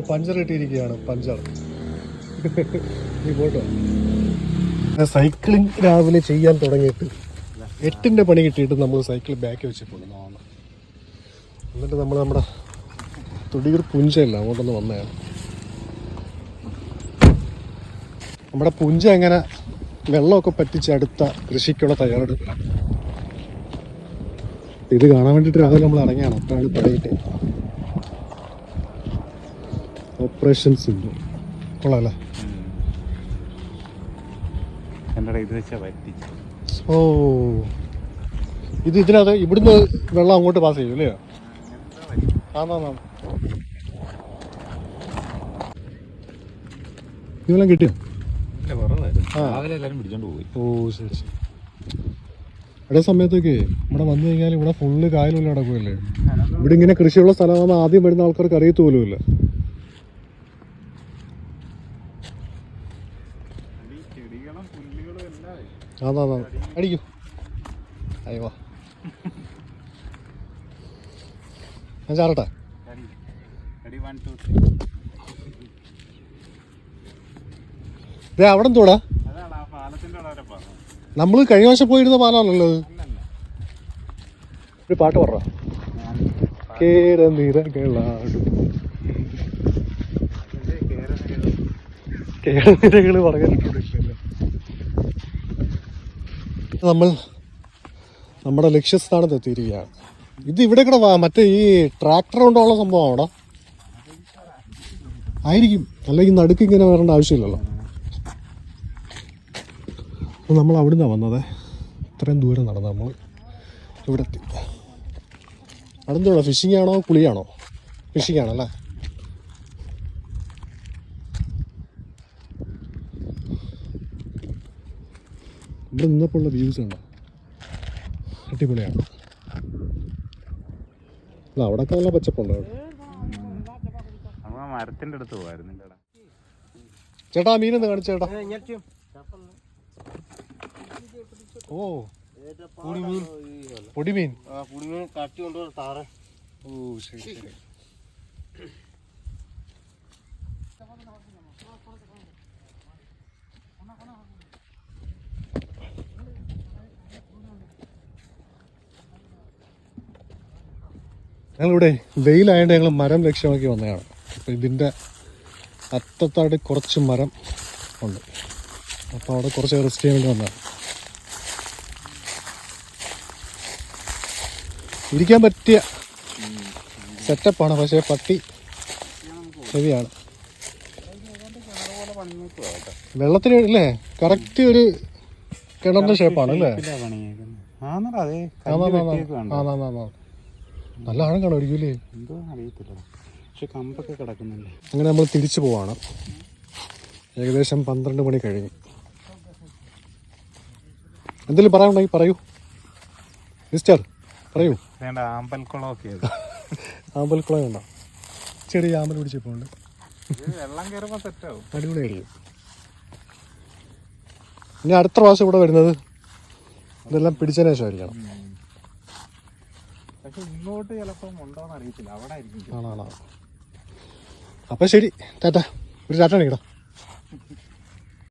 Puncture ഇട്ടിരിക്കുകയാണ്. Puncture നീ പോട്ടോ. സൈക്ലിംഗ് രാവിലെ ചെയ്യാൻ തുടങ്ങിയിട്ട് 8ന്റെ പണി കിട്ടിയിട്ട് നമ്മൾ സൈക്കിൾ ബാക്കി വെച്ചിട്ടുണ്ട്. എന്നിട്ട് നമ്മൾ നമ്മുടെ തുടിയൂർ പുഞ്ചയല്ല അങ്ങോട്ടൊന്ന് വന്നതാണ്. നമ്മുടെ പുഞ്ച എങ്ങനെ വെള്ളമൊക്കെ പറ്റിച്ച് അടുത്ത കൃഷിക്കുള്ള തയ്യാറെടുപ്പിലാണ്. ഇത് കാണാൻ വേണ്ടിയിട്ട് രാവിലെ നമ്മൾ ഇറങ്ങിയാണ്. അപ്പോഴാണ് പണിയിട്ട് ഓപ്പറേഷൻ സിന്ധു കൊള്ളാല്ലേ. ഓ ഇത് ഇതിനകത്ത് ഇവിടുന്ന് വെള്ളം അങ്ങോട്ട് പാസ് ചെയ്യും അല്ലേ? ഇതെല്ലാം കിട്ടിയോ? ഓ ശരി ശരി. ഇവിടെ സമയത്തൊക്കെ ഇവിടെ വന്നു കഴിഞ്ഞാൽ ഇവിടെ ഫുള്ള് കായലുള്ള നടക്കുമല്ലേ. ഇവിടെ ഇങ്ങനെ കൃഷിയുള്ള സ്ഥലമാണെന്ന് ആദ്യം വരുന്ന ആൾക്കാർക്ക് അറിയത്തു പോലുമില്ല. അതാ അടിക്കൂ. അയ്യോ ഞാൻ ചാറട്ടെ. അവിടെ എന്തോടാ നമ്മള് കഴിഞ്ഞ വർഷം പോയിരുന്ന പാലാണല്ലോ. ഒരു പാട്ട് പറ. കേരനിരകള് പറഞ്ഞിട്ടുണ്ടല്ലോ. നമ്മൾ നമ്മുടെ ലക്ഷ്യസ്ഥാനത്ത് എത്തിയിരിക്കുകയാണ്. ഇത് ഇവിടെ കൂടെ മറ്റേ ഈ ട്രാക്ടർ കൊണ്ടുള്ള സംഭവമാണോ? ആയിരിക്കും, അല്ലെങ്കിൽ നടുക്ക് ഇങ്ങനെ വരേണ്ട ആവശ്യമില്ലല്ലോ. അപ്പോൾ നമ്മൾ അവിടെ നിന്നാണ് വന്നത്. ഇത്രയും ദൂരം നടന്നു നമ്മൾ ഇവിടെ എത്തി. അതെന്തോടാ, ഫിഷിംഗ് ആണോ കുളിയാണോ? ഫിഷിംഗ് ആണല്ലേ. ഇവിടെ നിന്നപ്പോൾ ഉള്ള വ്യൂസ് ഉണ്ടോ? അടിപൊളിയാണ്. അവിടെയൊക്കെ നല്ല പച്ചപ്പുണ്ടോ? മരത്തിന്റെ അടുത്ത് പോവായിരുന്നു ചേട്ടാ. മീനെന്ന് കാണിച്ചേട്ടാ. ഓ പൊടിമീൻ. പൊടിമീൻ കാട്ടി കൊണ്ടുവന്ന സാറേ. ഓ ശരി ശരി. ഞങ്ങളിവിടെ വെയിലായതുകൊണ്ട് ഞങ്ങൾ മരം ലക്ഷ്യമാക്കി വന്നതാണ്. അപ്പോൾ ഇതിൻ്റെ അറ്റത്തായിട്ട് കുറച്ച് മരം ഉണ്ട്. അപ്പോൾ അവിടെ കുറച്ച് റെസ്റ്റ് ചെയ്യാൻ വേണ്ടി വന്നതാണ്. ഇരിക്കാൻ പറ്റിയ സെറ്റപ്പാണ്, പക്ഷേ പട്ടി ഹെവിയാണ്. വെള്ളത്തിന് അല്ലേ കറക്റ്റ് ഒരു കിണറിൻ്റെ ഷേപ്പാണ് അല്ലേ? നല്ല ആഴം കാണുമായിരിക്കും. അങ്ങനെ നമ്മൾ തിരിച്ചു പോവാണ്. ഏകദേശം 12 മണി കഴിഞ്ഞു. എന്തെങ്കിലും പറയാനുണ്ടെങ്കിൽ പറയൂ മിസ്റ്റർ, പറയൂ. ആമ്പൽക്കുളം ഉണ്ടോ? ചെറിയ ആമ്പൽ പിടിച്ചപ്പോണ്ട് അടിപൊളിയായിരിക്കും. ഇനി അടുത്ത പ്രാവശ്യം ഇവിടെ വരുന്നത് ഇതെല്ലാം പിടിച്ചതിന് ശേഷമായിരിക്കണം. ആണോ? അപ്പൊ ശരി, ടാറ്റ. ഒരു ടാറ്റ കാണിക്കടാ.